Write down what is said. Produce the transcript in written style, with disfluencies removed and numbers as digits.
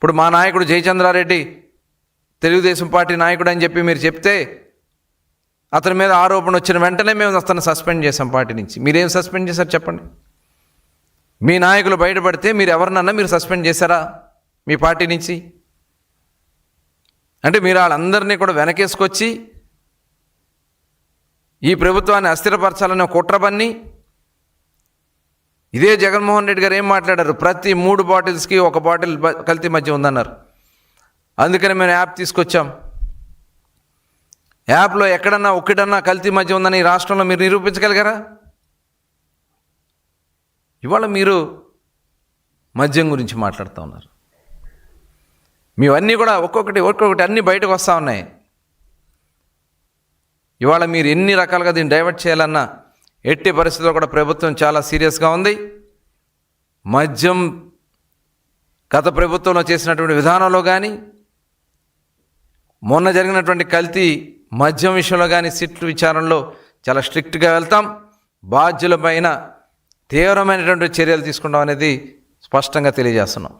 ఇప్పుడు మా నాయకుడు జయచంద్రారెడ్డి తెలుగుదేశం పార్టీ నాయకుడు అని చెప్పి మీరు చెప్తే అతని మీద ఆరోపణ వచ్చిన వెంటనే మేము అతను సస్పెండ్ చేసాం పార్టీ నుంచి. మీరేం సస్పెండ్ చేశారు చెప్పండి? మీ నాయకులు బయటపడితే మీరు ఎవరినన్నా మీరు సస్పెండ్ చేశారా మీ పార్టీ నుంచి? అంటే మీరు వాళ్ళందరినీ కూడా వెనకేసుకొచ్చి ఈ ప్రభుత్వాన్ని అస్థిరపరచాలని కుట్ర పన్ని. ఇదే జగన్మోహన్ రెడ్డి గారు ఏం మాట్లాడారు? ప్రతి 3 బాటిల్స్కి 1 బాటిల్ కల్తీ మద్యం ఉందన్నారు. అందుకని మేము యాప్ తీసుకొచ్చాం. యాప్లో ఎక్కడన్నా ఒక్కడన్నా కల్తీ మద్యం ఉందని ఈ రాష్ట్రంలో మీరు నిరూపించగలిగారా? ఇవాళ మీరు మద్యం గురించి మాట్లాడుతూ ఉన్నారు. మీవన్నీ కూడా ఒక్కొక్కటి అన్నీ బయటకు వస్తూ ఉన్నాయి. ఇవాళ మీరు ఎన్ని రకాలుగా దీన్ని డైవర్ట్ చేయాలన్నా ఎట్టి పరిస్థితుల్లో కూడా ప్రభుత్వం చాలా సీరియస్గా ఉంది. మద్యం గత ప్రభుత్వంలో చేసినటువంటి విధానంలో కానీ, మొన్న జరిగినటువంటి కల్తీ మద్యం విషయంలో కానీ సిట్ విచారణలో చాలా స్ట్రిక్ట్గా వెళ్తాం. బాధ్యులపైన తీవ్రమైనటువంటి చర్యలు తీసుకుంటాం అనేది స్పష్టంగా తెలియజేస్తున్నాం.